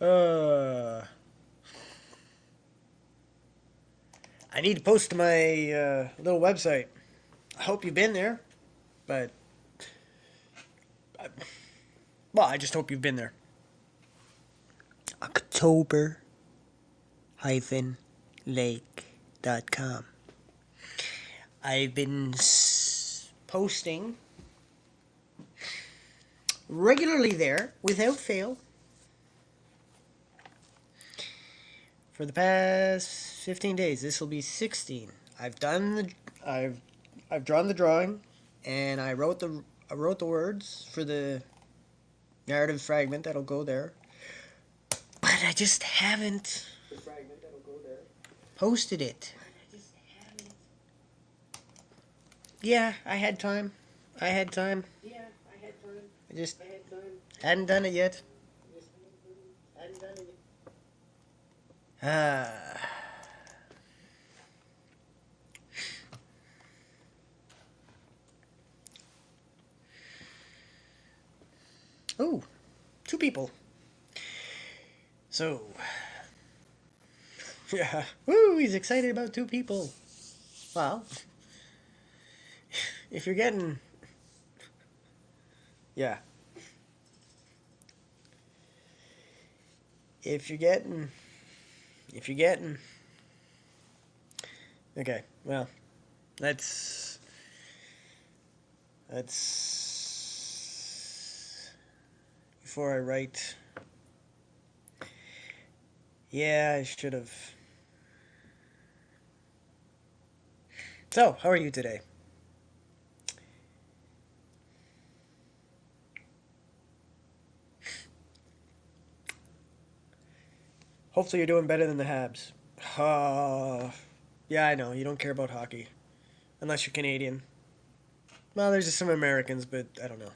Uh, I need to post to my little website. I hope you've been there, but well, I just hope you've been there. October lake.com. I've been posting regularly there without fail for the past 15 days. This will be 16. I've I've drawn the drawing and I wrote the words for the narrative fragment that'll go there. But I just haven't posted it. Yeah, I had time. I had time. I just hadn't done it yet. Ah. Oh, two people. So, yeah. Woo, he's excited about two people. Well, if you're getting. Yeah. If you're getting. If you're getting. Okay, well, let's. Let's. Before I write. Yeah, I should have. So, how are you today? Hopefully, you're doing better than the Habs. Yeah, I know. You don't care about hockey. Unless you're Canadian. Well, there's just some Americans, but I don't know.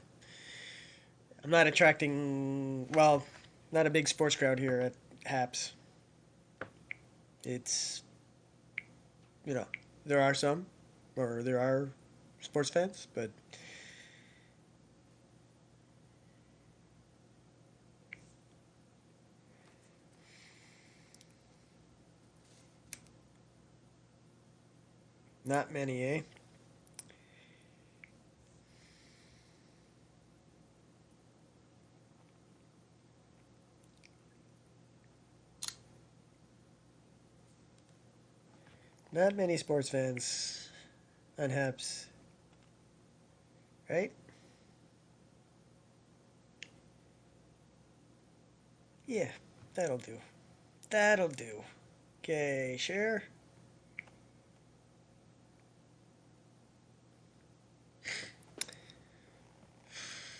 I'm not attracting. Well, not a big sports crowd here at Haps. It's. You know, there are some, or there are sports fans, but not many, eh? Not many sports fans on Haps, right? Yeah, that'll do. That'll do. Okay, share.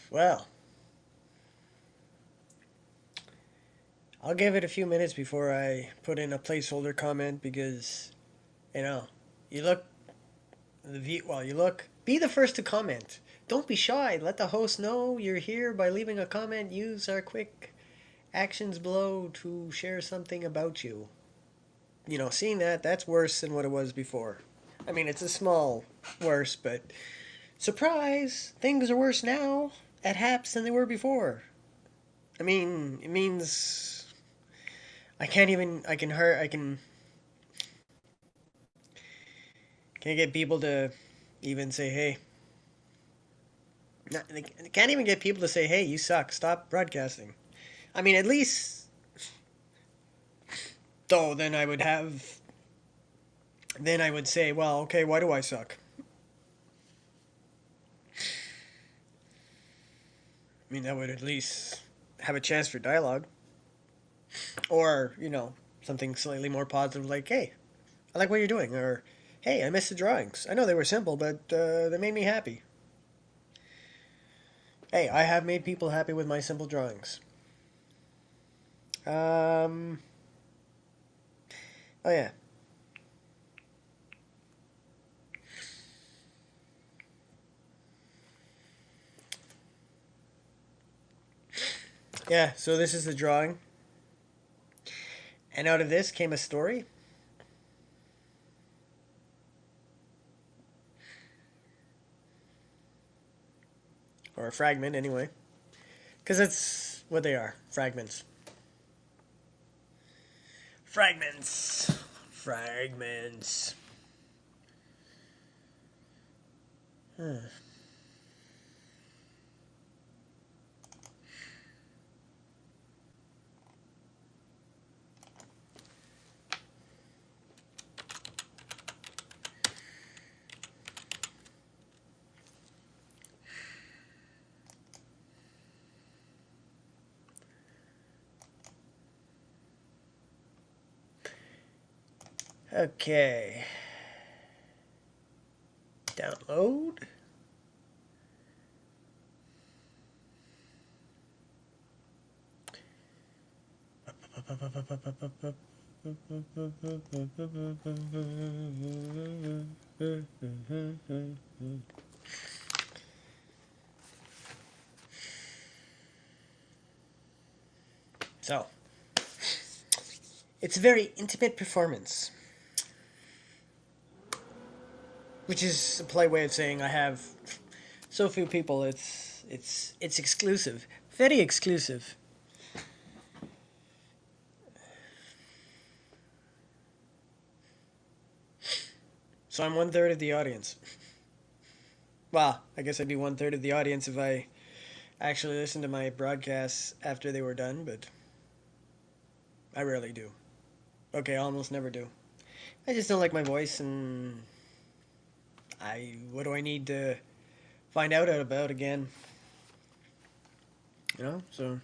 Well, I'll give it a few minutes before I put in a placeholder comment because, you know, you look the view. Well, you look. Be the first to comment. Don't be shy. Let the host know you're here by leaving a comment. Use our quick actions below to share something about you. Seeing that's worse than what it was before. I mean, it's a small worse, but surprise, things are worse now at Haps than they were before. I mean, it means I can't even. Can't get people to even say hey. Not, they can't even get people to say hey, you suck. Stop broadcasting. I mean, at least though, then I would have. Then I would say, well, okay, why do I suck? I mean, that would at least have a chance for dialogue. Or, something slightly more positive like, hey, I like what you're doing. Or, hey, I missed the drawings. I know they were simple, but they made me happy. Hey, I have made people happy with my simple drawings. Um, oh, yeah. Yeah, so this is the drawing. And out of this came a story. Or a fragment, anyway. Because that's what they are fragments. Fragments. Fragments. Huh. Okay. Download. So, it's a very intimate performance, which is a polite way of saying I have so few people. It's exclusive, very exclusive. So I'm 1/3 of the audience. Well, I guess I'd be 1/3 of the audience if I actually listened to my broadcasts after they were done, but I rarely do. Okay, I almost never do. I just don't like my voice, and what do I need to find out about again? You know, so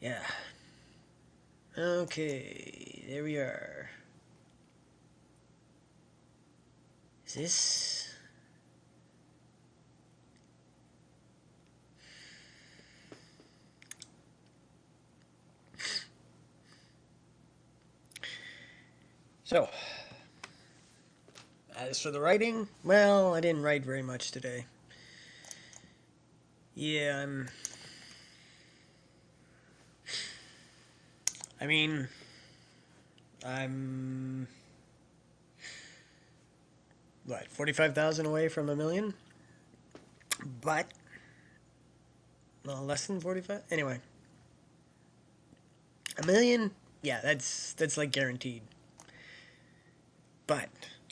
yeah. Okay, there we are. Is this? So, as for the writing, well, I didn't write very much today. Yeah, I mean, I'm what 45,000 away from a million, but well, less than 45. Anyway, a million, yeah, that's like guaranteed. But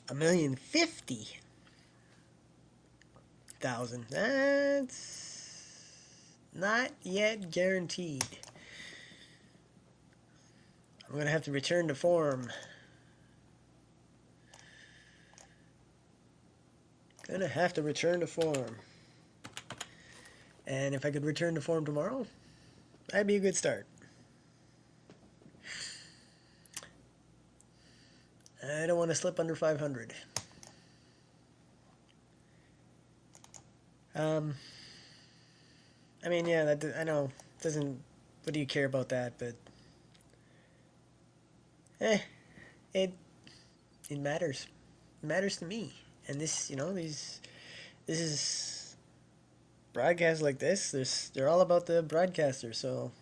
1,050,000, that's not yet guaranteed. I'm gonna have to return to form. Gonna have to return to form. And if I could return to form tomorrow, that'd be a good start. I don't want to slip under 500. I mean, yeah, that I know doesn't. What do you care about that? But it it matters. It matters to me. And this, this is broadcasts like this. They're all about the broadcaster. So,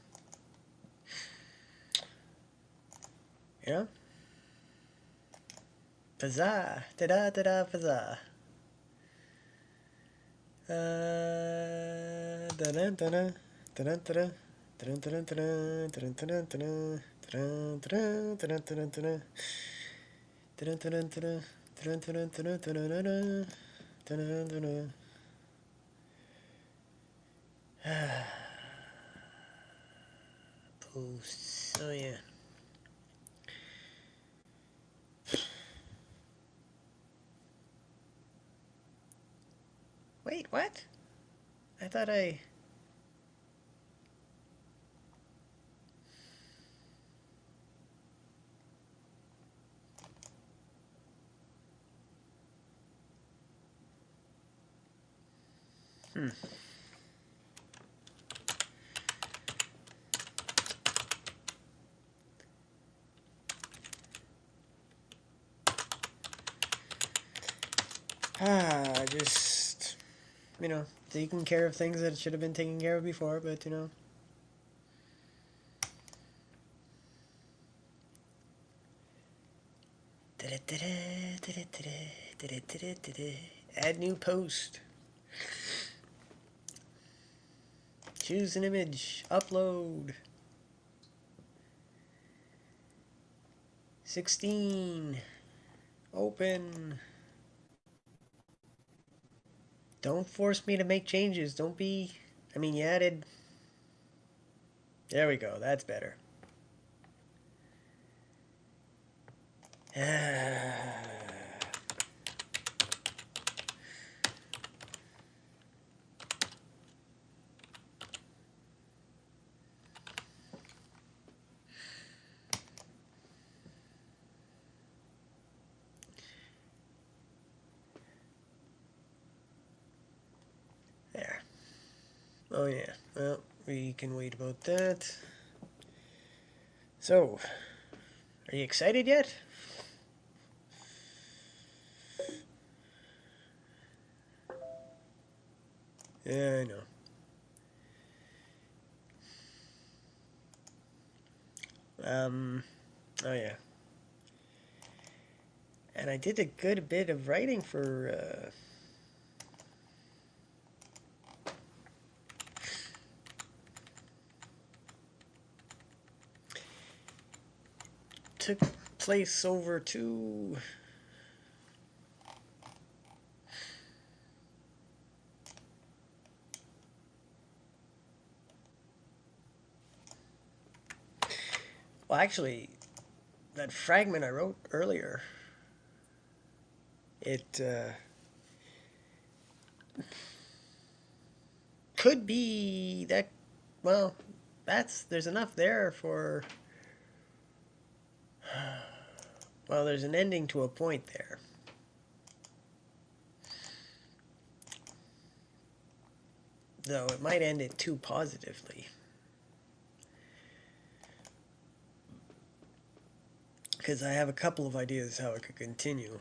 you know, Fazza, da da da da, fazza. Da da da da da da da. Posts. Oh yeah. Wait, what? I thought I. Just taking care of things that should have been taken care of before, but Add new post. Choose an image. Upload. 16. Open. Don't force me to make changes. Don't be... I mean, you added... There we go. That's better. There. Oh, yeah. Well, we can wait about that. So, are you excited yet? Yeah, I know. Oh yeah. And I did a good bit of writing for, took place over to... Well, actually, that fragment I wrote earlier, it could be that, well, there's enough there for, well, there's an ending to a point there. Though it might end it too positively. Because I have a couple of ideas how it could continue.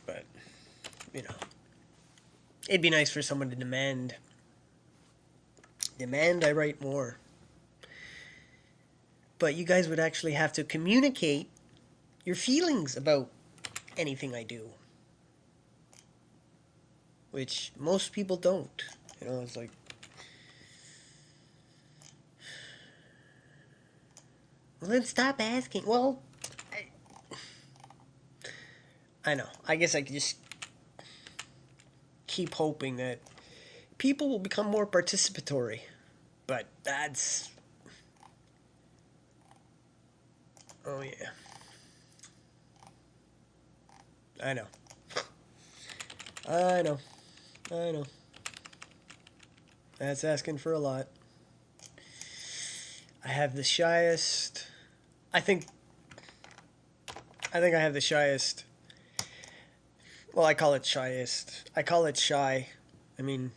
But, you know, it'd be nice for someone to demand I write more. But you guys would actually have to communicate your feelings about anything I do. Which most people don't. You know, it's like... Well, then stop asking. Well, I know. I guess I could just keep hoping that people will become more participatory. But that's... Oh, yeah. I know. I know. I know. That's asking for a lot. I have the shyest... I think I have the shyest... Well, I call it shyest. I call it shy. I mean...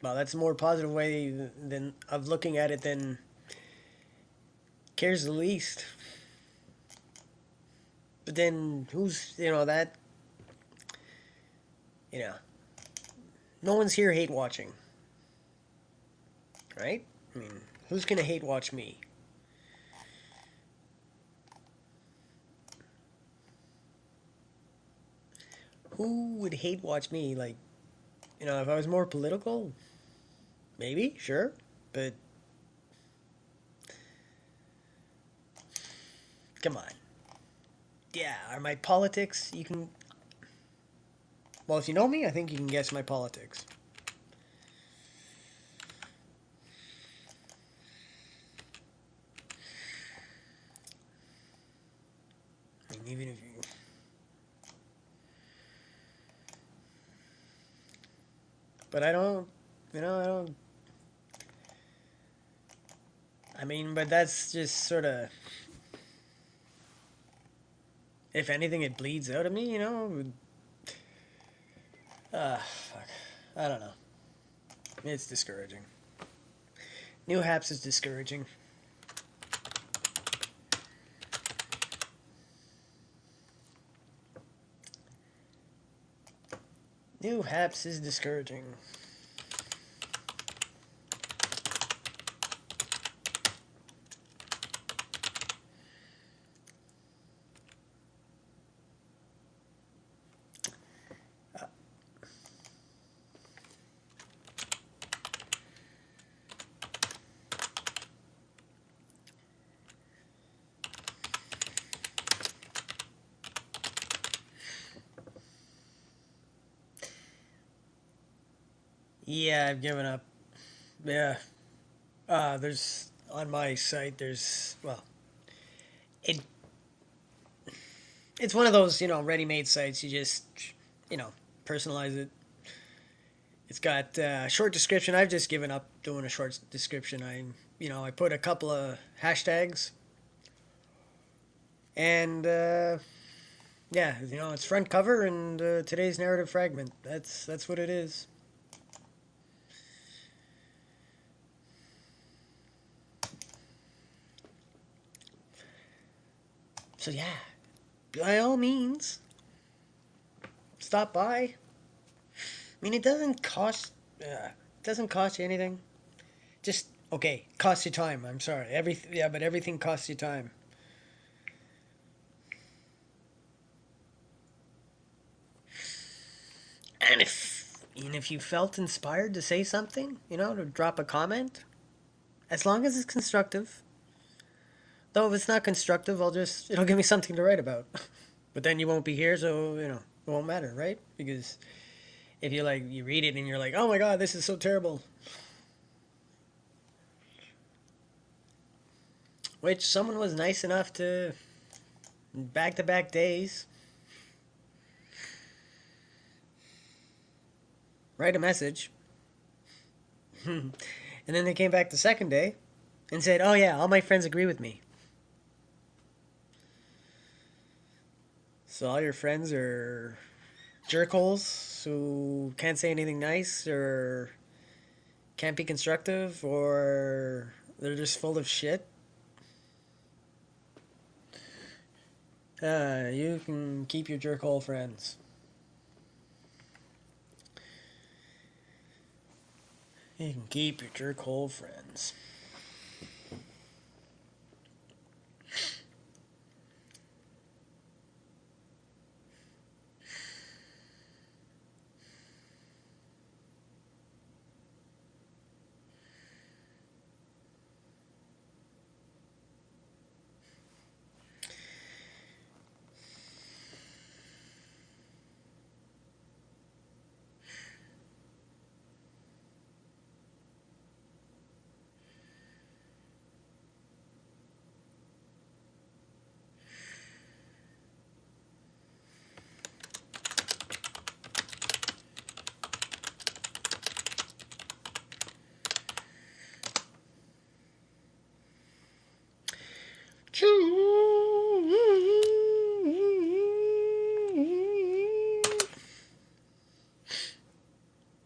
Well, that's a more positive way of looking at it than cares the least. But then, who's, that... No one's here hate watching. Right? I mean, who's gonna hate watch me? Who would hate watch me? Like, if I was more political, maybe, sure, but come on. Yeah, are my politics, you can... Well, if you know me, I think you can guess my politics. I mean, even if you... But I don't... I don't... I mean, but that's just sort of... If anything, it bleeds out of me, fuck. I don't know. It's discouraging. New Haps is discouraging. New Haps is discouraging. Yeah, I've given up. Yeah. There's on my site. There's well, it it's one of those ready-made sites. You just you know personalize it. It's got short description. I've just given up doing a short description. I put a couple of hashtags and yeah, it's front cover and today's narrative fragment. That's what it is. So yeah, by all means, stop by. I mean, it doesn't cost you anything. Just okay, costs you time. I'm sorry. But everything costs you time. And if you felt inspired to say something, to drop a comment, as long as it's constructive. Though if it's not constructive, it'll give me something to write about. But then you won't be here, so it won't matter, right? Because if you read it and you're like, oh my god, this is so terrible, which someone was nice enough to back to back days write a message, and then they came back the second day and said, oh yeah, all my friends agree with me. So all your friends are jerkholes who can't say anything nice or can't be constructive or they're just full of shit. You can keep your jerkhole friends. You can keep your jerkhole friends.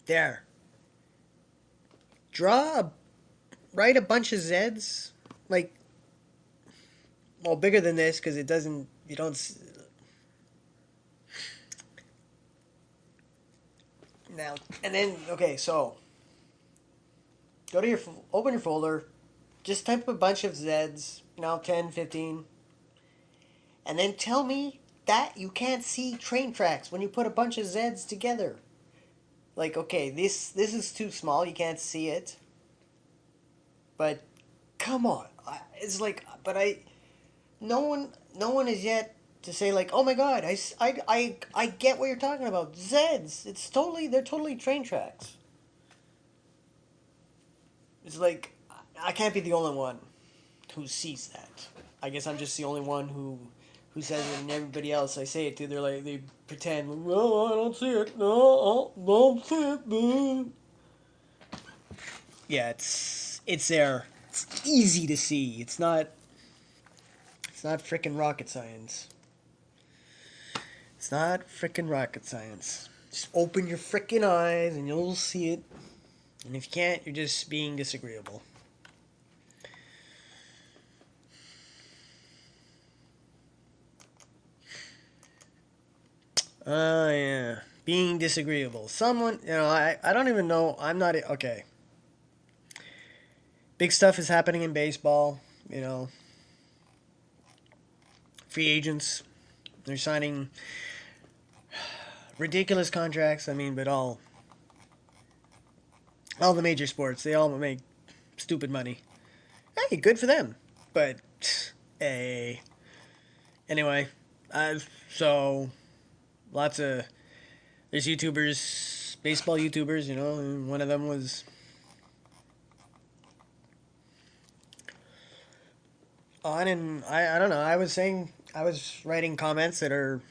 There. Draw, write a bunch of Zs, like, well, bigger than this because it doesn't, you don't, now, and then, okay, so, go to open your folder, just type a bunch of Zs, 10, 15, and then tell me that you can't see train tracks when you put a bunch of Zs together. Like, okay, this is too small, you can't see it, but come on. It's like, but no one is yet to say like, oh my god, I get what you're talking about. Zeds, they're totally train tracks. It's like, I can't be the only one who sees that. I guess I'm just the only one who says it, and everybody else I say it to, they pretend, no, I don't see it, no, I don't see it, man. Yeah, it's there. It's easy to see. It's not freaking rocket science. It's not freaking rocket science. Just open your freaking eyes and you'll see it. And if you can't, you're just being disagreeable. Yeah. Being disagreeable. Someone, I don't even know. I'm not. Okay. Big stuff is happening in baseball. Free agents. They're signing ridiculous contracts. I mean, but all the major sports, they all make stupid money. Hey, good for them. But, hey. Anyway, so lots of there's YouTubers baseball YouTubers, and one of them was on, and I don't know. I was writing comments that are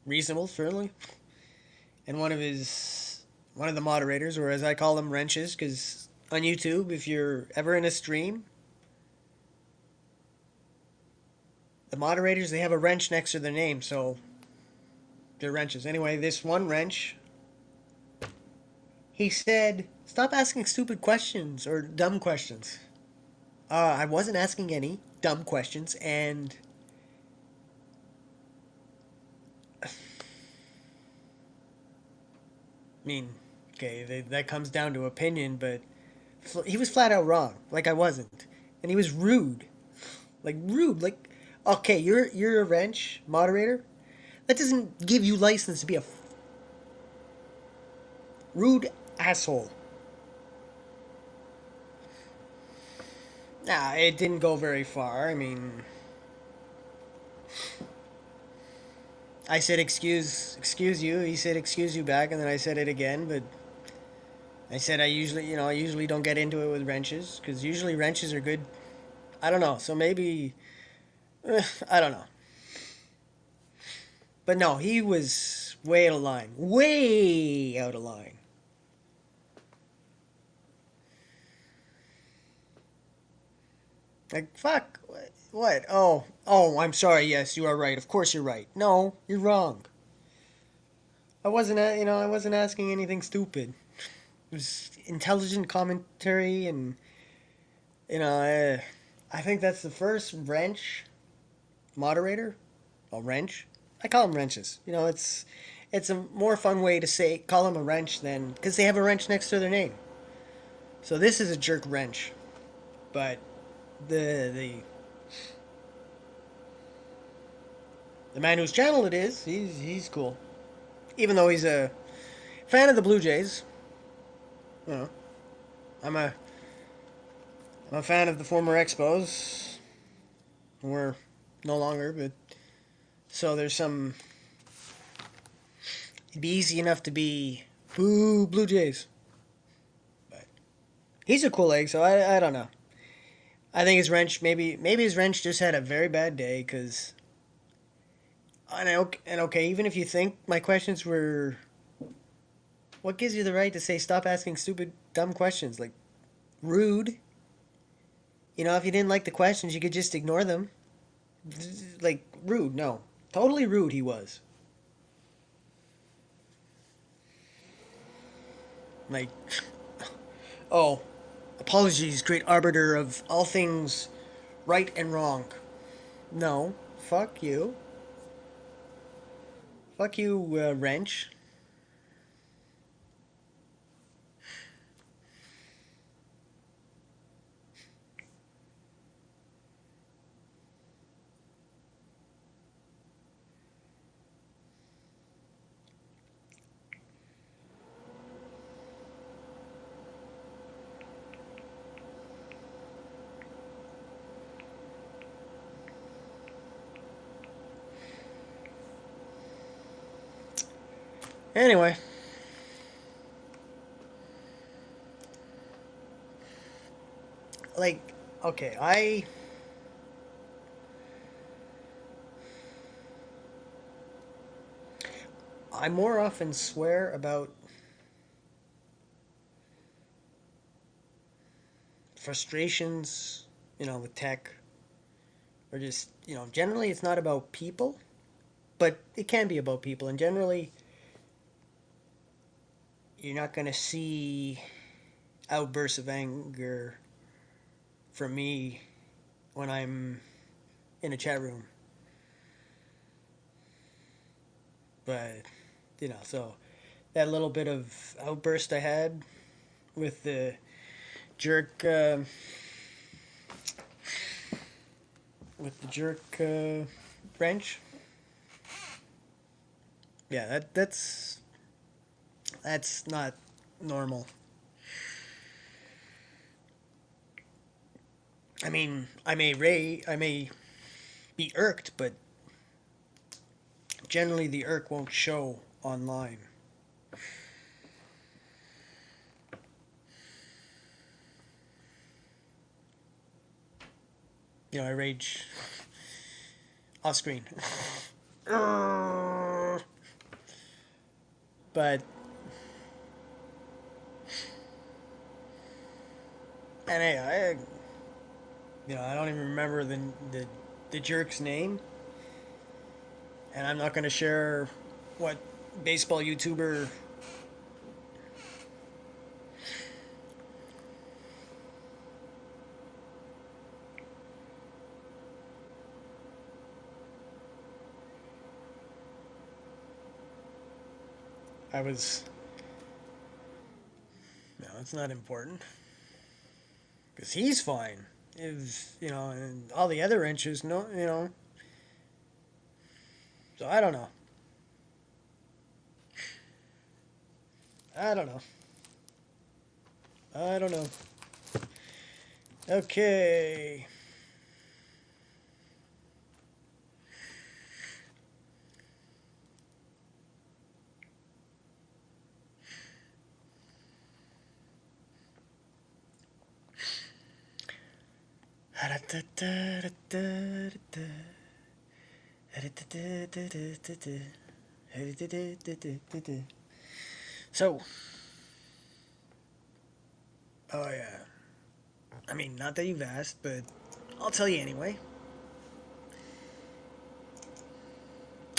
reasonable, certainly, and one of the moderators, or as I call them, wrenches, because on YouTube, if you're ever in a stream, the moderators they have a wrench next to their name, so they're wrenches. Anyway, this one wrench, he said, "Stop asking stupid questions or dumb questions." I wasn't asking any dumb questions, and I mean, okay, that comes down to opinion, but he was flat out wrong. Like I wasn't, and he was rude, like rude. Like, okay, you're a wrench moderator. That doesn't give you license to be a rude asshole. Nah, it didn't go very far. I mean, I said excuse you. He said excuse you back, and then I said it again. But I said I usually don't get into it with wrenches because usually wrenches are good. I don't know. So maybe I don't know. But no, he was way out of line. Way out of line. Like fuck. What? Oh. I'm sorry. Yes, you are right. Of course you're right. No, you're wrong. I wasn't asking anything stupid. It was intelligent commentary, and you know, I think that's the first wrench moderator. A wrench. I call them wrenches. It's a more fun way to say call them a wrench than because they have a wrench next to their name. So this is a jerk wrench, but the the man whose channel it is, he's cool. Even though he's a fan of the Blue Jays, you know, I'm a I'm a fan of the former Expos. We're no longer, but so there's some. It'd be easy enough to be boo Blue Jays, but he's a cool egg. So I don't know. I think his wrench maybe his wrench just had a very bad day because and okay, even if you think my questions were, what gives you the right to say stop asking stupid dumb questions like rude? If you didn't like the questions, you could just ignore them. Like rude, no, totally rude. He was like, oh, apologies, great arbiter of all things right and wrong. No, fuck you. Fuck you, wrench. Anyway, like, okay, I more often swear about frustrations, with tech, or just, generally it's not about people, but it can be about people, and generally you're not gonna see outbursts of anger from me when I'm in a chat room. But so that little bit of outburst I had with the jerk, wrench. Yeah, that's not normal. I mean, I may be irked, but generally the irk won't show online. I rage off screen. But and hey, I don't even remember the jerk's name, and I'm not going to share what baseball YouTuber. I was. No, it's not important because he's fine. If and all the other inches, no, So I don't know. I don't know. I don't know. Okay. So, oh yeah. I mean, not that you've asked, but I'll tell you anyway.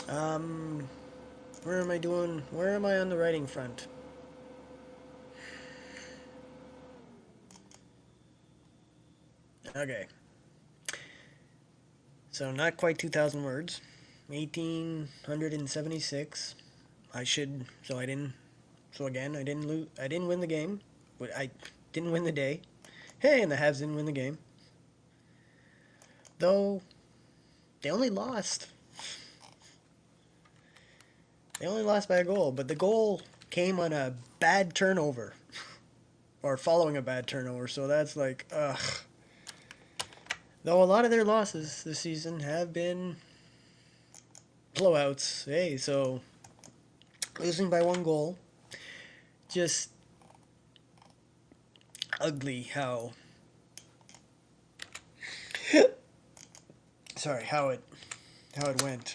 Um, where am I doing? Where am I on the writing front? Okay. So not quite 2,000 words. 1,876. I should. So I didn't. So again, I didn't lose. I didn't win the game, but I didn't win the day. Hey, and the Habs didn't win the game. Though they only lost. They only lost by a goal, but the goal came on a bad turnover, or following a bad turnover. So that's like, ugh. Though a lot of their losses this season have been blowouts. Hey, so losing by one goal, just ugly how. Sorry, how it went,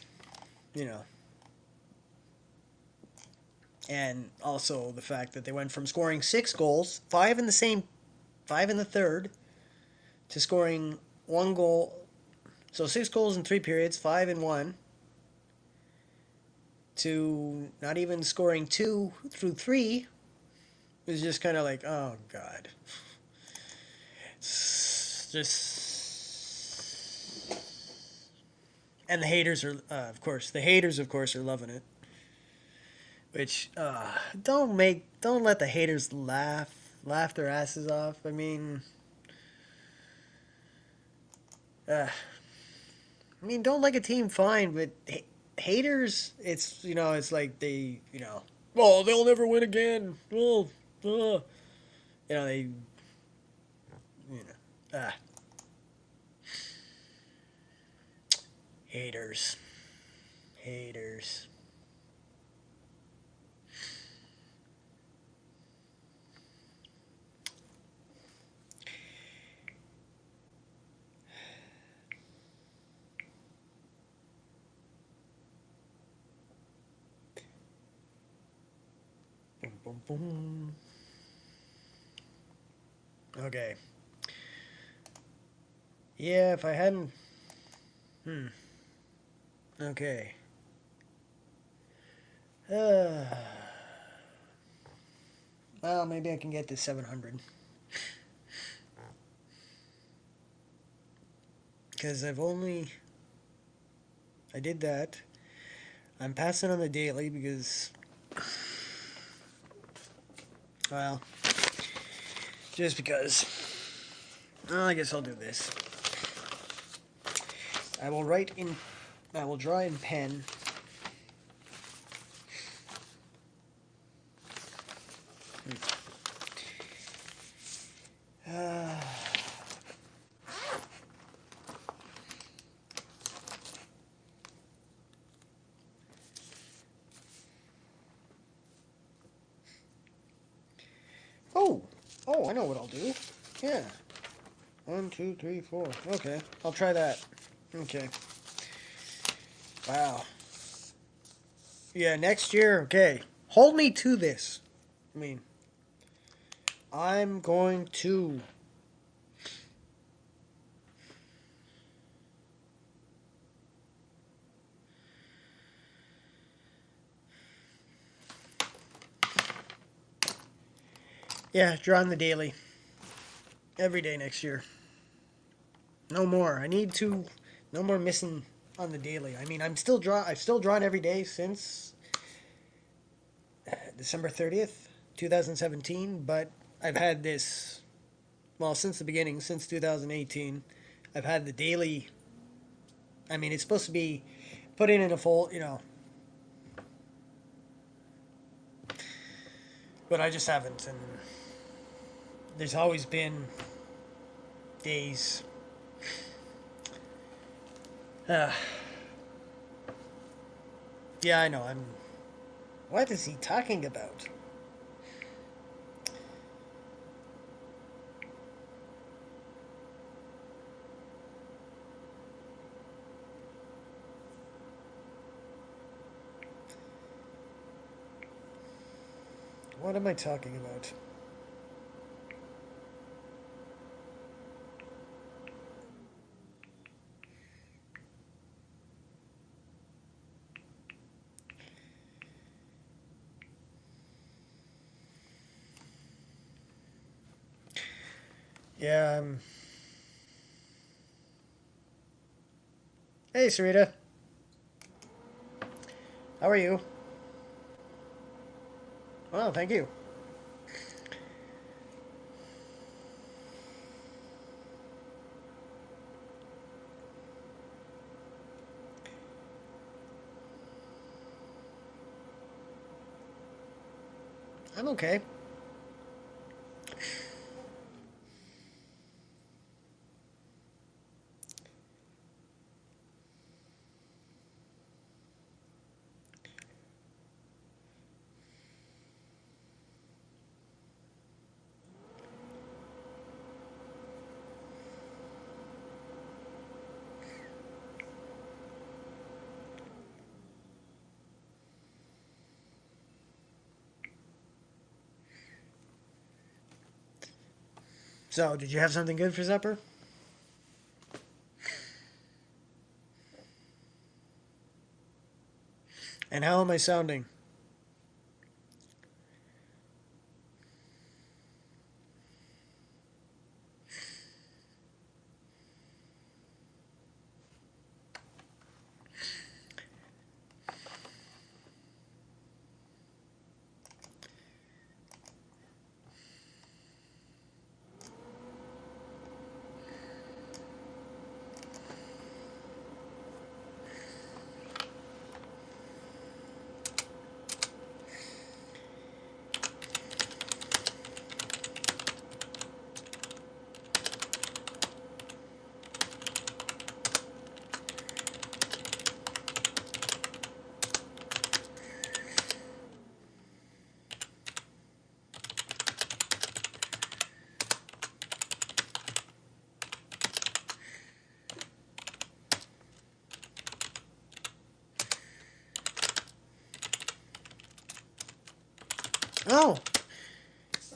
you know. And also the fact that they went from scoring 6 goals, five in the third, to scoring one goal. So 6 goals in 3 periods, five in one, to not even scoring two through three. It was just kind of like, oh god, it's just. And the haters are, of course, are loving it. Which don't let the haters laugh their asses off. I mean, don't like a team, fine, but haters, it's like well, they'll never win again. Well, they, haters, haters. Boom, boom, boom. Okay. Yeah, if I hadn't. Okay. Uh, well, maybe I can get to 700. Because I did that. I'm passing on the daily because, well, just because. Well, I guess I'll do this. I will draw in pen. Oh, I know what I'll do. Yeah. 1, 2, 3, 4. Okay, I'll try that. Okay. Wow. Yeah, next year. Okay. Hold me to this. I mean, I'm going to. Yeah, draw on the daily. Every day next year. No more. I need to. No more missing on the daily. I mean, I've still drawn every day since December 30th, 2017. But I've had this. Well, since the beginning, since 2018, I've had the daily. I mean, it's supposed to be put in a full. But I just haven't. And there's always been days. Uh, yeah, I know. I'm. What is he talking about? What am I talking about? Yeah, Hey, Sarita. How are you? Well, thank you. I'm okay. So, did you have something good for supper? And how am I sounding? Oh,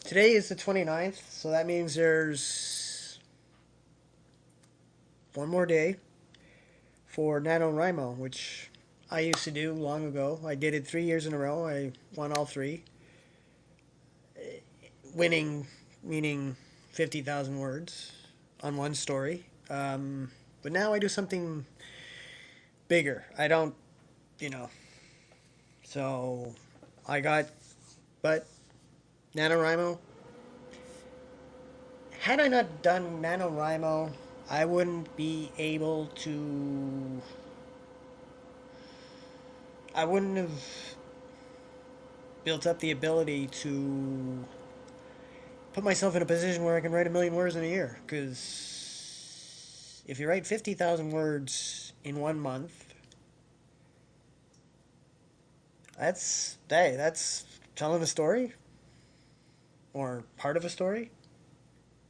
today is the 29th, so that means there's one more day for NaNoWriMo, which I used to do long ago. I did it 3 years in a row. I won all three. Winning meaning 50,000 words on one story. But now I do something bigger. I don't, you know. So I got, but NaNoWriMo, had I not done NaNoWriMo, I wouldn't be able to. I wouldn't have built up the ability to put myself in a position where I can write 1,000,000 words in a year. Because if you write 50,000 words in 1 month, that's telling a story or part of a story.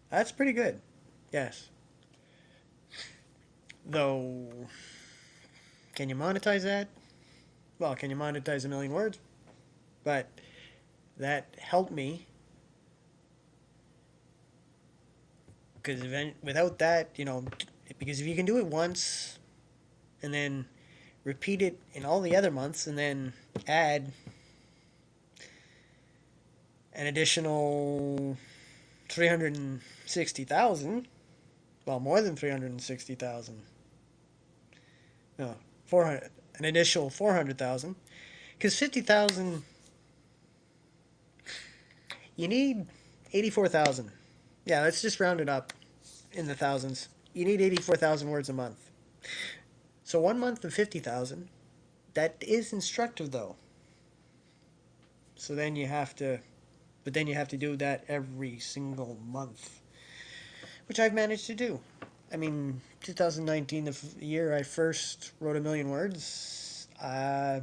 That's pretty good. Yes. Though, can you monetize that? Well, can you monetize a million words? But that helped me because without that, because if you can do it once and then repeat it in all the other months and then add an additional 360,000, well, more than 360,000. No, 400, an additional 400,000. Because 50,000, you need 84,000. Yeah, let's just round it up in the thousands. You need 84,000 words a month. So 1 month of 50,000, that is instructive though. So then you have to, but then you have to do that every single month, which I've managed to do. I mean, 2019, the year I first wrote a million words, yeah,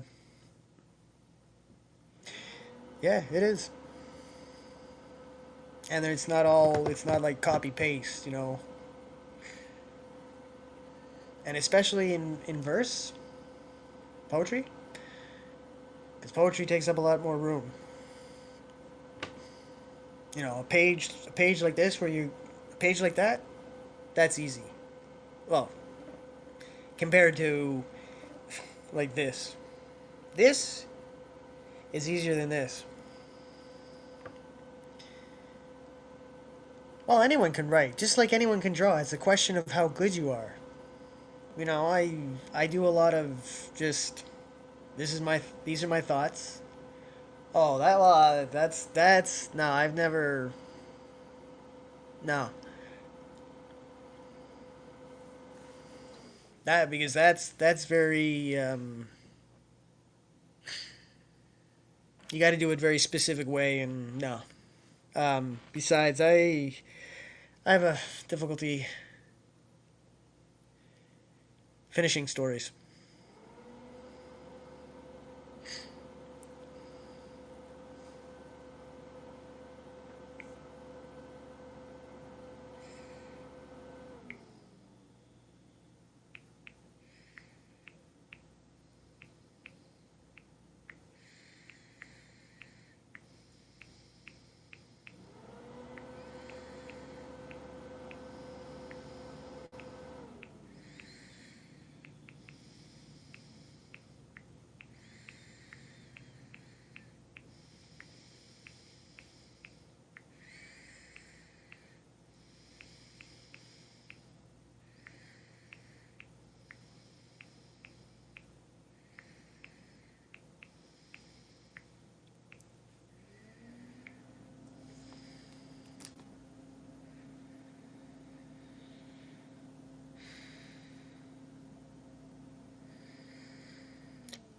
it is. And it's not like copy paste. And especially in verse, poetry, because poetry takes up a lot more room. A page like this, a page like that, that's easy. Well, compared to like this. This is easier than this. Well, anyone can write, just like anyone can draw. It's a question of how good you are. I do a lot of just these are my thoughts. Oh, that's no, I've never no. That because that's very you got to do it very specific way and no. Besides I have a difficulty finishing stories.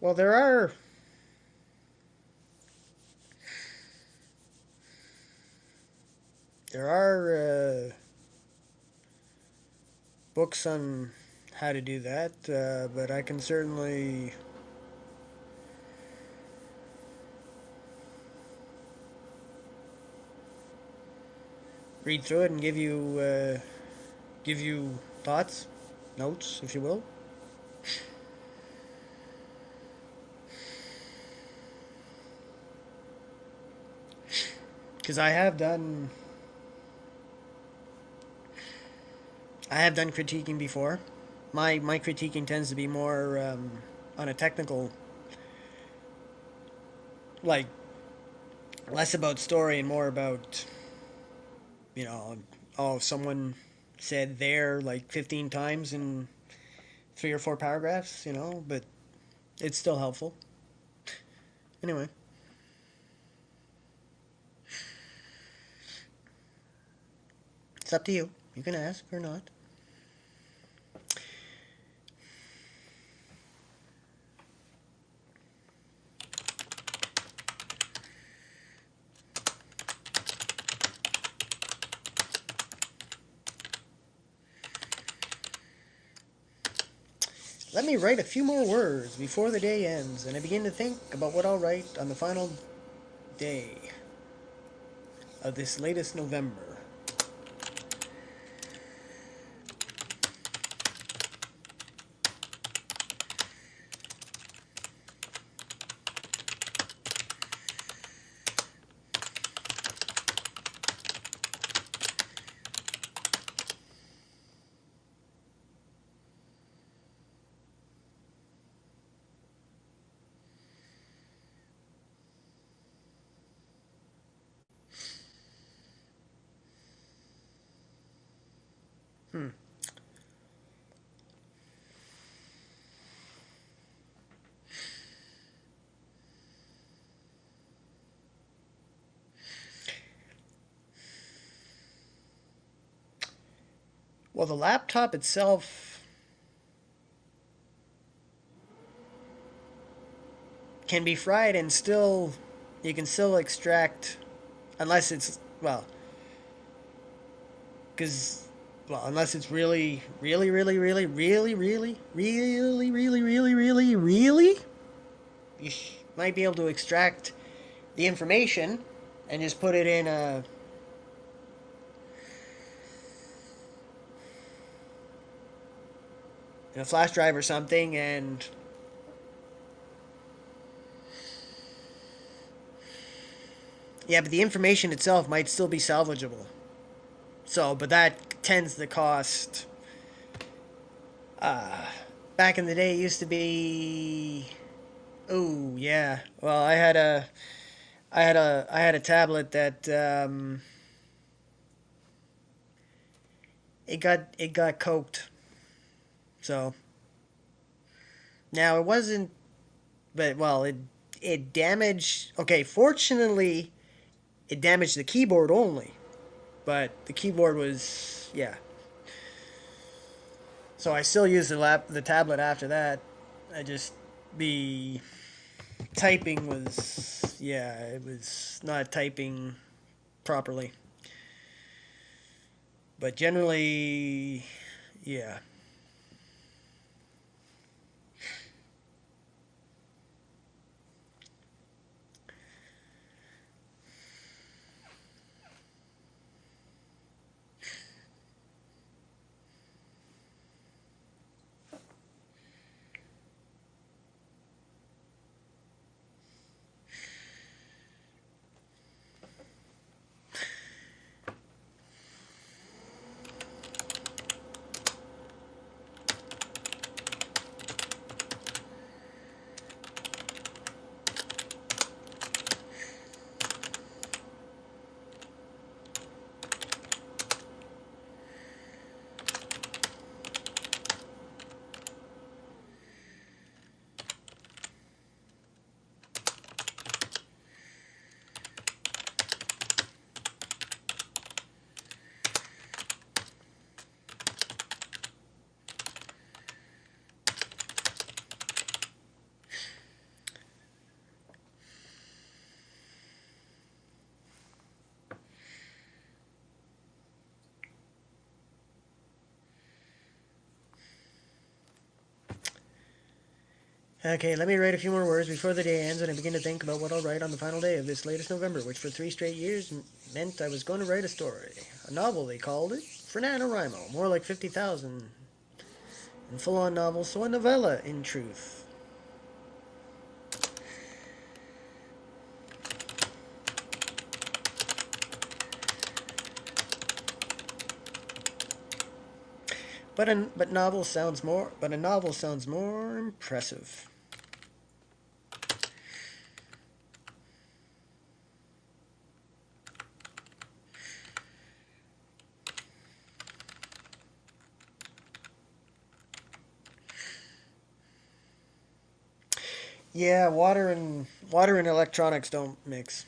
Well, there are books on how to do that, but I can certainly read through it and give you thoughts, notes, if you will. Because I have done critiquing before. My critiquing tends to be more on a technical, like less about story and more about you know oh someone said there like 15 times in 3 or 4 paragraphs, but it's still helpful. Anyway, it's up to you. You can ask or not. Let me write a few more words before the day ends, and I begin to think about what I'll write on the final day of this latest November. Hmm. Well, the laptop itself can be fried and still, you can still extract, unless it's, well, because, well, unless it's really, really, really, really, really, really, really, really, really, really, really, you might be able to extract the information and just put it in a flash drive or something, and yeah, but the information itself might still be salvageable. So, but that tends to cost. Back in the day, it used to be. Oh yeah. Well, I had a tablet that it got coked. So now it wasn't, but well, it damaged. Okay, fortunately, it damaged the keyboard only, but the keyboard was, yeah. So I still use the tablet after that. I just the typing was, yeah, it was not typing properly. But generally, yeah. Okay, let me write a few more words before the day ends and I begin to think about what I'll write on the final day of this latest November, which for 3 straight years meant I was going to write a story. A novel, they called it. For NaNoWriMo. More like 50,000. And full on novel, so a novella, in truth. But a novel sounds more impressive. Yeah, water and electronics don't mix.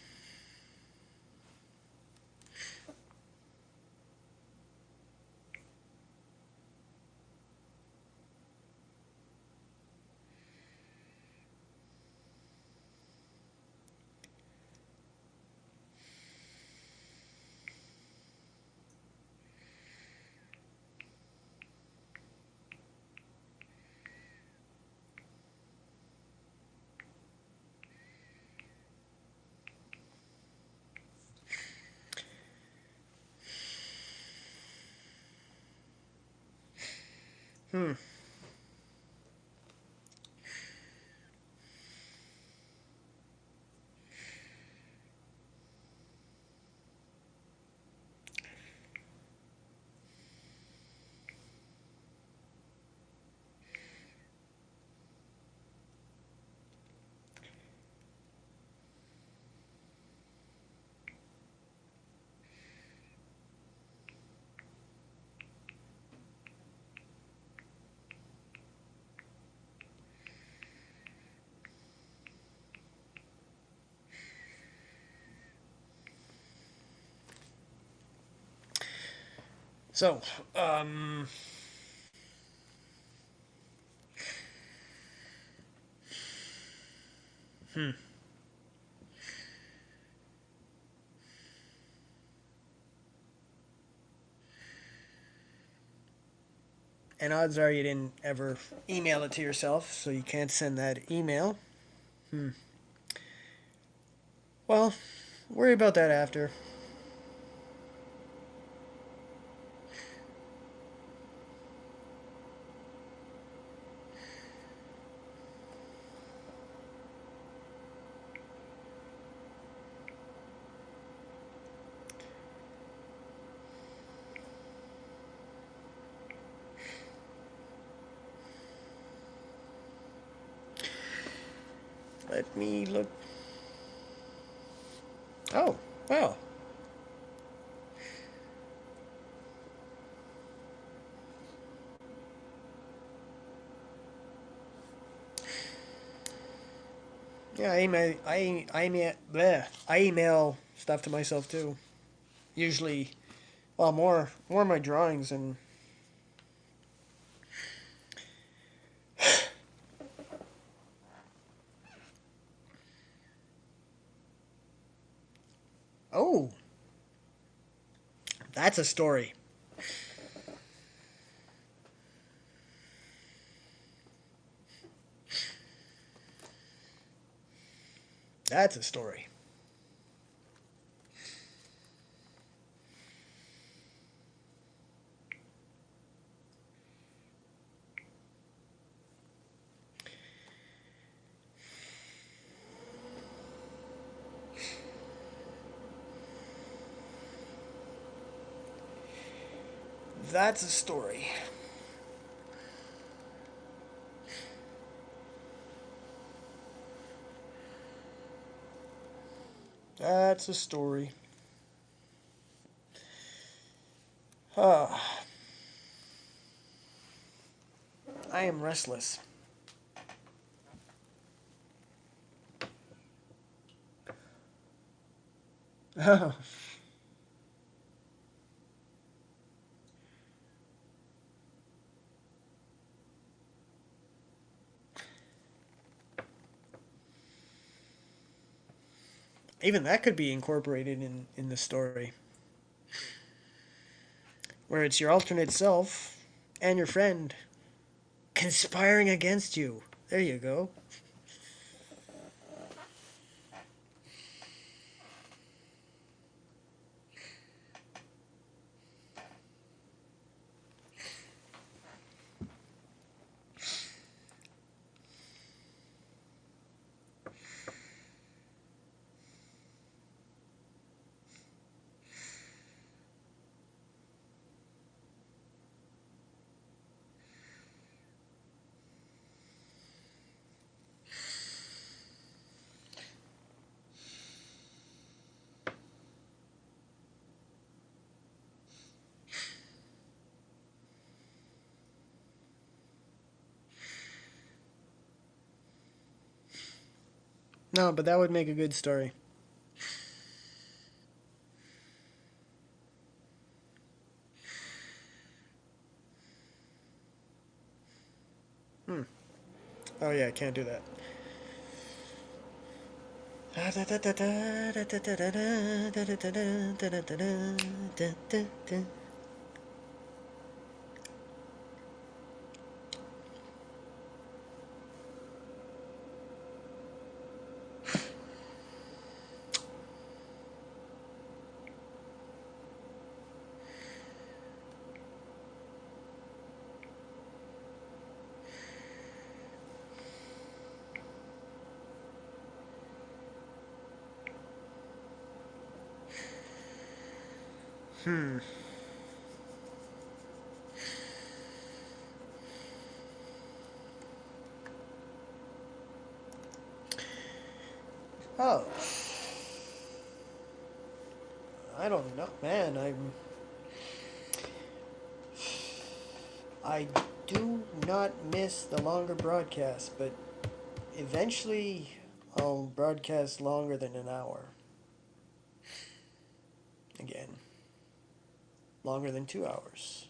Hmm. So, um, hmm. And odds are you didn't ever email it to yourself, so you can't send that email. Hmm. Well, worry about that after. Let me look. Oh, wow. Yeah, I email stuff to myself too. Usually, well, more of my drawings and oh, that's a story. That's a story. That's a story. That's a story. Ah, I am restless. Even that could be incorporated in the story, where it's your alternate self and your friend conspiring against you. There you go. No, but that would make a good story. Hmm. Oh yeah, I can't do that. Hmm. Oh, I don't know, man. I do not miss the longer broadcasts, but eventually I'll broadcast longer than an hour again. longer than 2 hours.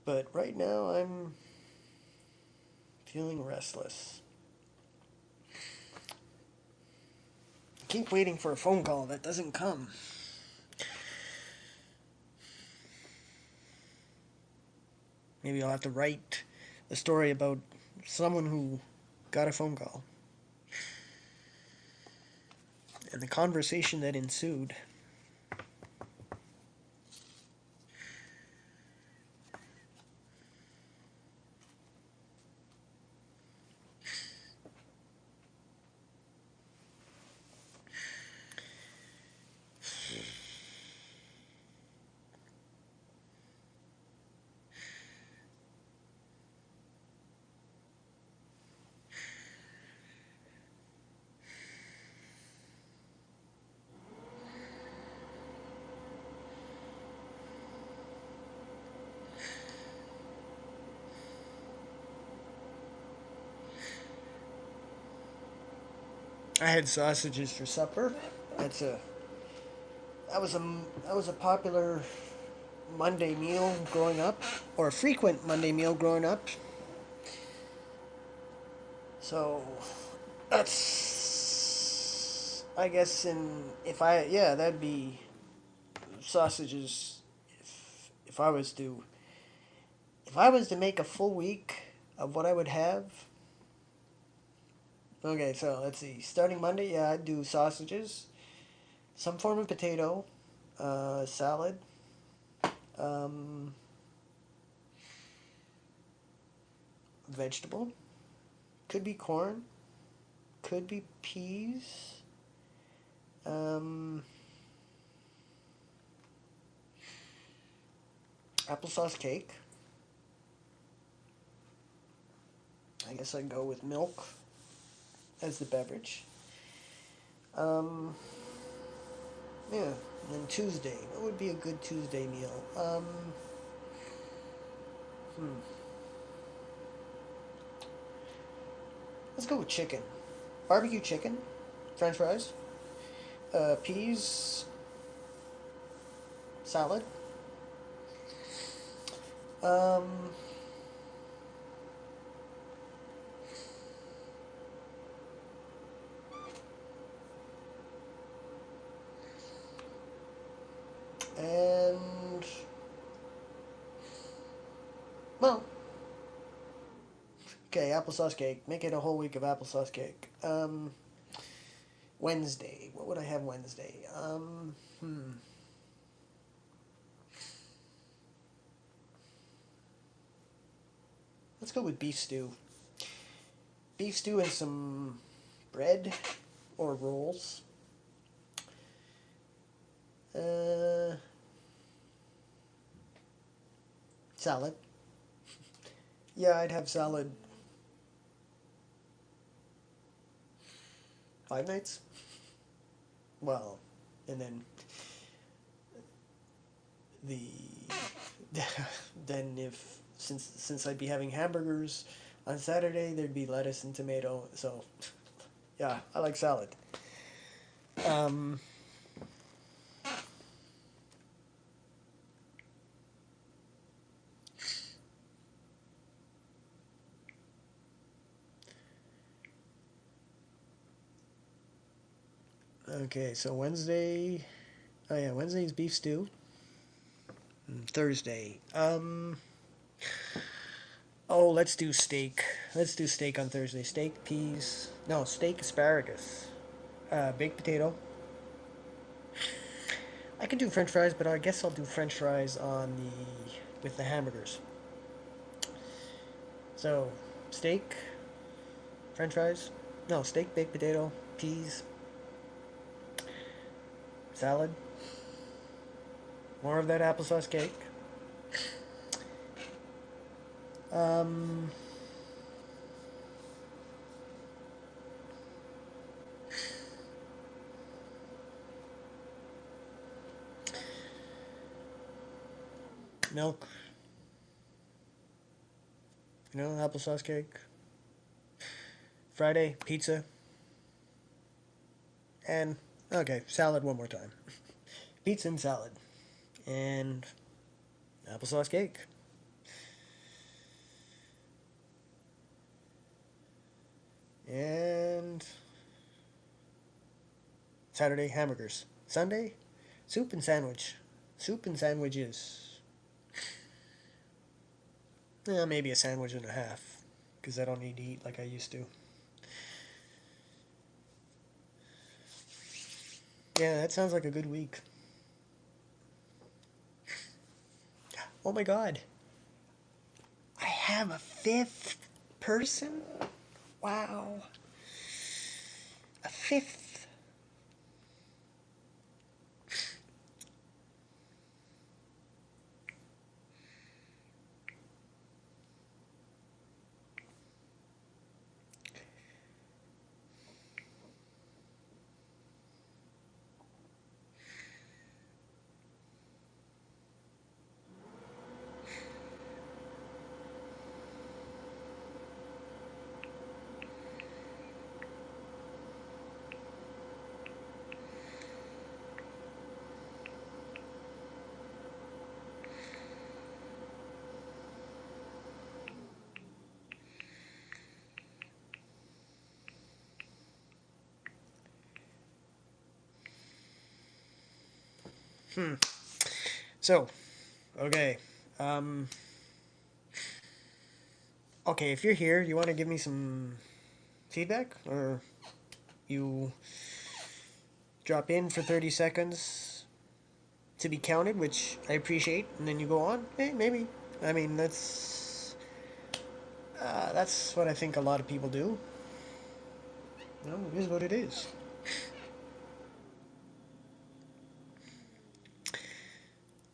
But right now I'm feeling restless. Keep waiting for a phone call that doesn't come. Maybe I'll have to write a story about someone who got a phone call and the conversation that ensued. I had sausages for supper. That's a that was a that was a popular Monday meal growing up, or a frequent Monday meal growing up. So that's, I guess, in if I yeah, that'd be sausages. If I was to make a full week of what I would have. Okay, so let's see. Starting Monday, yeah, I'd do sausages, some form of potato, salad, um, vegetable. Could be corn. Could be peas. Um, Applesauce cake. I guess I'd go with milk as the beverage. Um, yeah, and then Tuesday. What would be a good Tuesday meal? Hmm. Let's go with chicken. Barbecue chicken, French fries, peas, salad. Um, and well, okay, applesauce cake. Make it a whole week of applesauce cake. Wednesday. What would I have Wednesday? Let's go with beef stew. Beef stew and some bread or rolls. Uh, Salad. Yeah, I'd have salad 5 nights. Well, and then the then if since I'd be having hamburgers on Saturday, there'd be lettuce and tomato. So yeah, I like salad. Um, okay, so Wednesday. Oh yeah, Wednesday's beef stew. Thursday. Oh, let's do steak. Let's do steak on Thursday. Steak, peas. No, steak, asparagus. Baked potato. I can do French fries, but I guess I'll do French fries on the with the hamburgers. So, steak, French fries. No, steak, baked potato, peas, salad. More of that applesauce cake. Um, Milk. Applesauce cake. Friday, pizza. And, okay, salad one more time. Pizza and salad. and applesauce cake. And Saturday, hamburgers. Sunday, soup and sandwich. Soup and sandwiches. Maybe a sandwich and a half, because I don't need to eat like I used to. Yeah, that sounds like a good week. Oh my god. I have a fifth person? Wow. A fifth. So, okay. Um, okay, if you're here, you want to give me some feedback? Or you drop in for 30 seconds to be counted, which I appreciate, and then you go on? Hey, maybe. I mean, that's what I think a lot of people do. You know, it is what it is.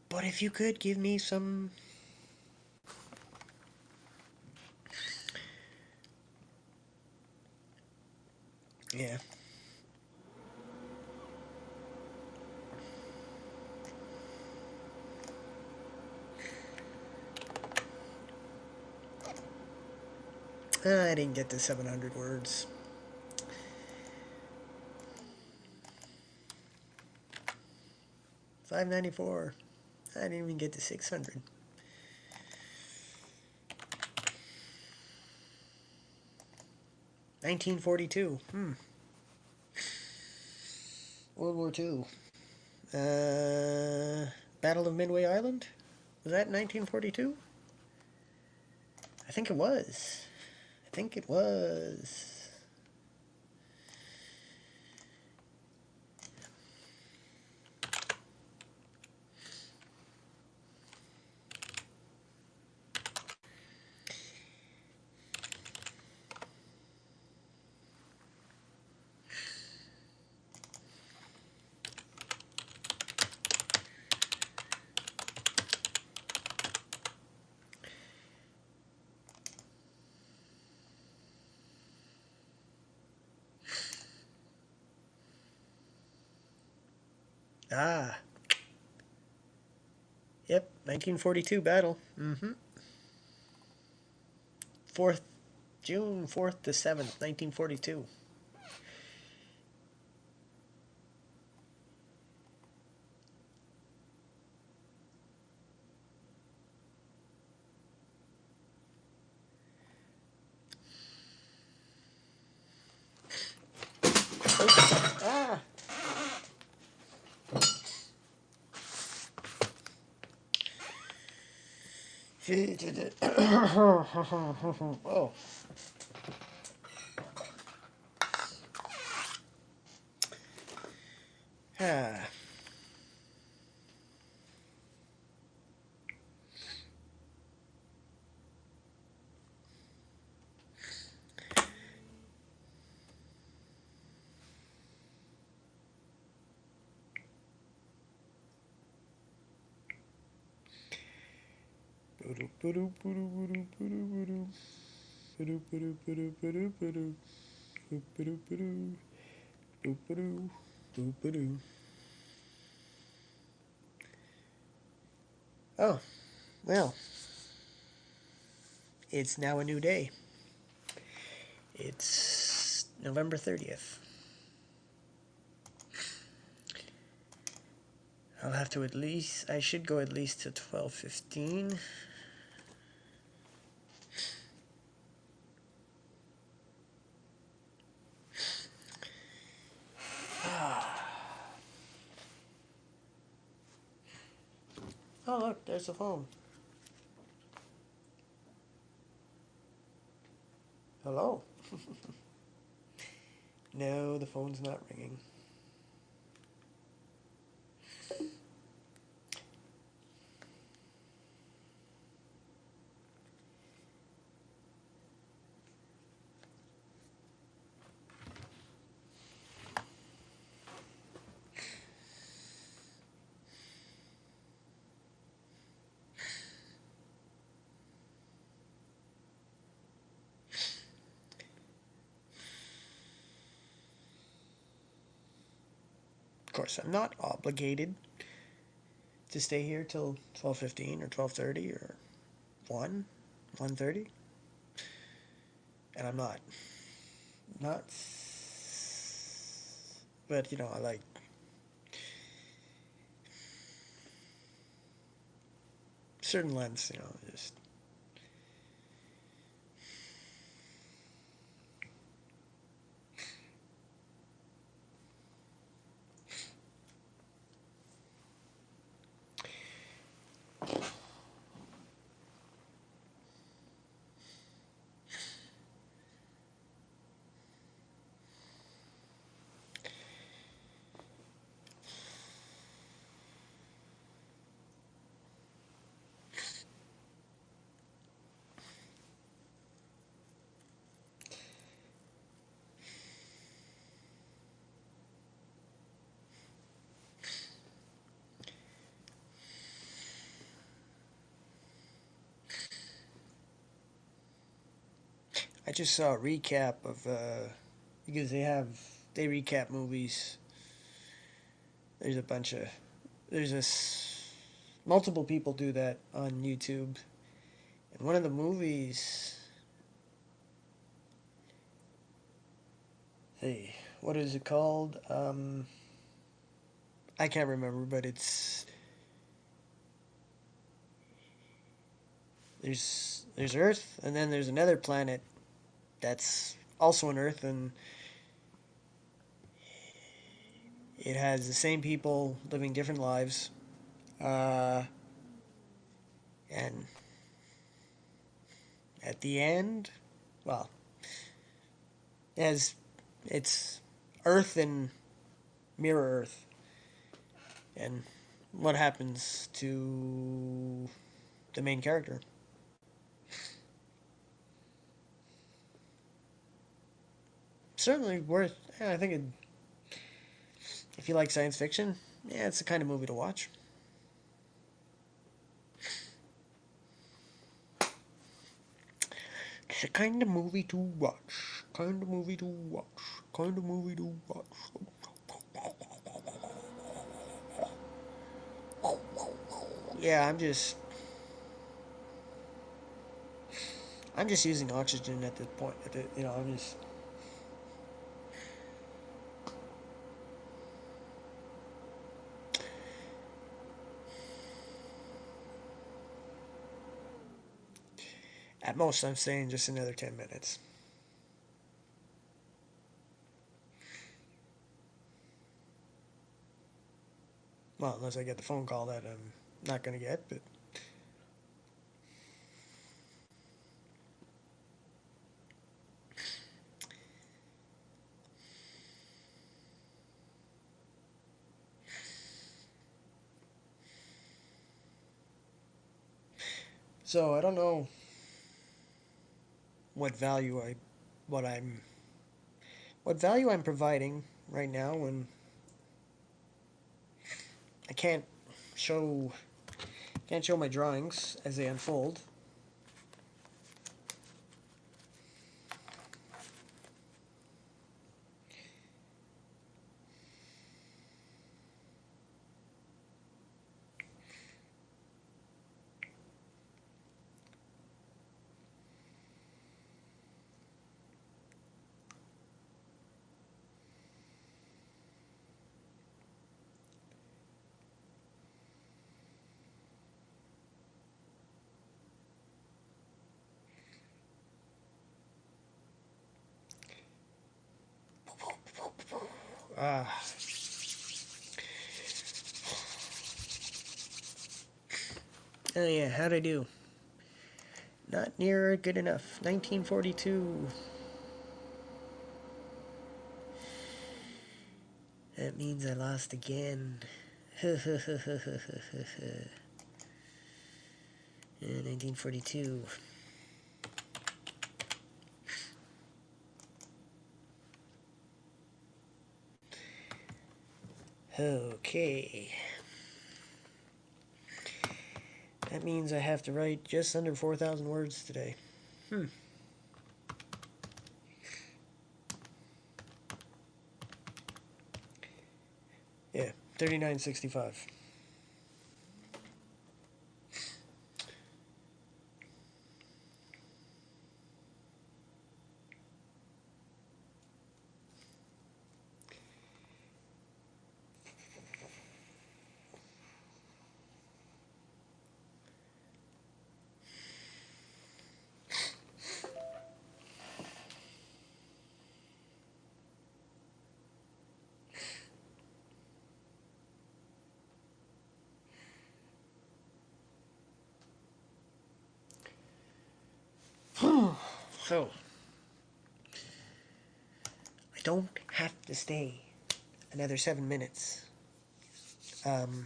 But if you could give me some... Yeah. I didn't get to 700 words. 594. I didn't even get to 600. $1942. World War II. Battle of Midway Island? Was that 1942? I think it was. I think it was. Ah. Yep, 1942 battle. 4th, June 4th to 7th, 1942. Ah! Oh. Ah. Oh, well, it's now a new day. It's November 30th. I'll have to at least. I should go at least to 12:15. Oh look, there's the phone. Hello. No, the phone's not ringing. Of course, I'm not obligated to stay here till 12:15 or 12:30 or 1:30, and I'm not. Not. But I like certain lengths. Just I just saw a recap of because they recap movies. There's a bunch of there's this multiple people do that on YouTube, and one of the movies. Hey, what is it called? I can't remember, but there's Earth, and then there's another planet that's also an Earth, and it has the same people living different lives, uh, and at the end, well, as it's Earth and Mirror Earth, and what happens to the main character. Certainly worth. Yeah, I think if you like science fiction, yeah, it's the kind of movie to watch. It's the kind of movie to watch. Kind of movie to watch. Kind of movie to watch. Yeah, I'm just using oxygen at this point. I'm just. At most, I'm staying just another 10 minutes. Well, unless I get the phone call that I'm not gonna get, but. So I don't know what value I, what I'm, what value I'm providing right now when I show, can't show my drawings as they unfold. Ah. Oh yeah, how'd I do? Not near good enough. 1942. That means I lost again. 1942. Okay. That means I have to write just under 4,000 words today. Yeah, 3965. So, I don't have to stay another 7 minutes. Um,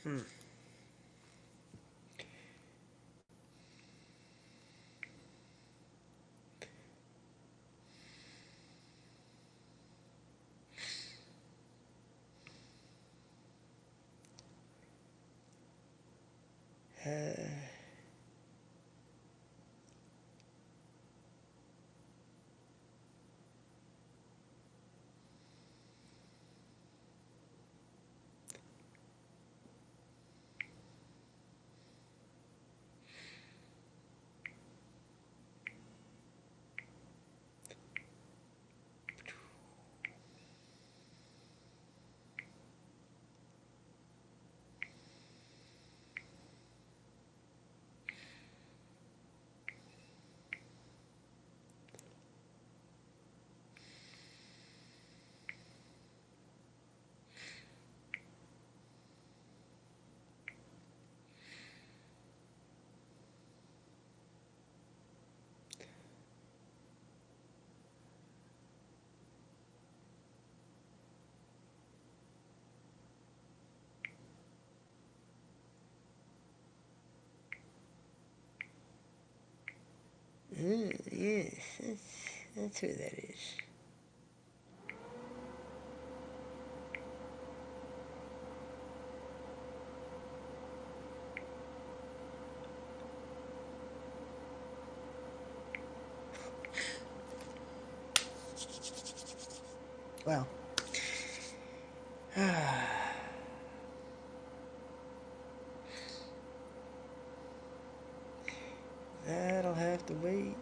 hmm. Uh, yes, that's who that is. Well, that'll have to wait.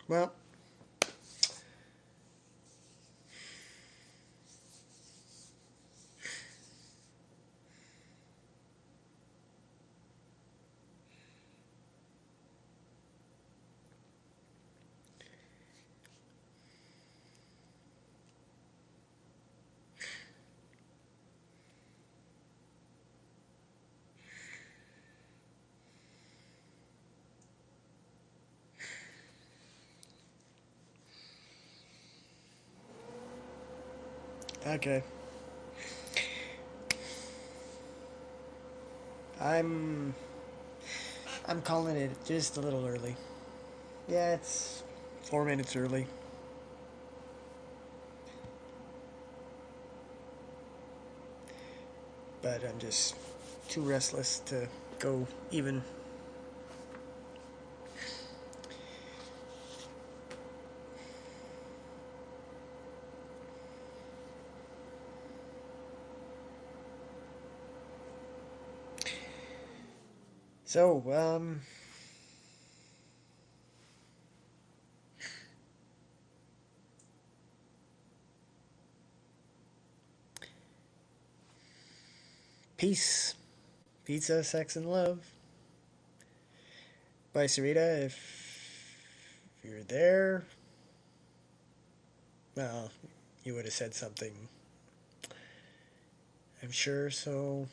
Well, okay. I'm I'm calling it just a little early. Yeah, it's 4 minutes early. But I'm just too restless to go even. So, peace, pizza, sex, and love. Bye, Sarita. If you're there, well, you would have said something, I'm sure. So,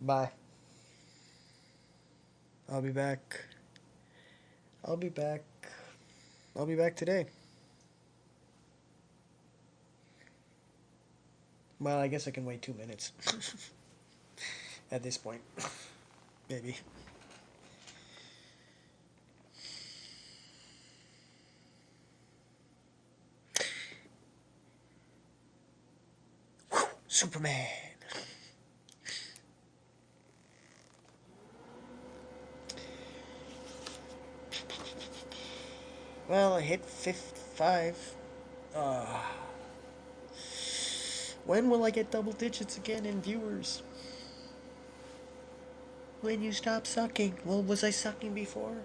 bye. I'll be back. I'll be back. I'll be back today. Well, I guess I can wait 2 minutes at this point. Maybe. Superman. Well, I hit 55. When will I get double digits again in viewers? When you stop sucking. Well, was I sucking before?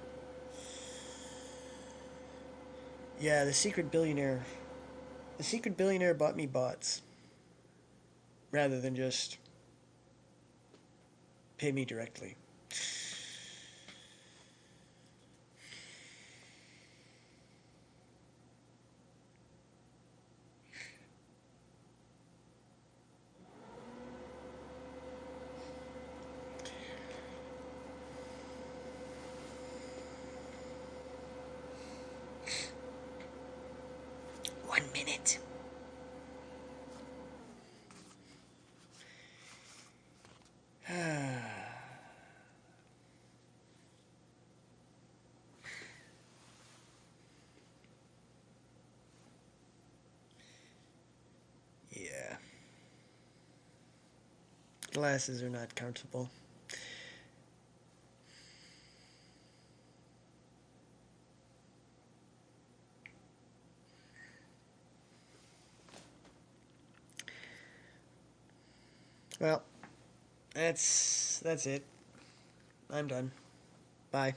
Yeah, the secret billionaire. The secret billionaire bought me bots rather than just pay me directly. One minute. Yeah. Glasses are not comfortable. Well, that's it. I'm done. Bye.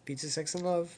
Pizza, sex, and love.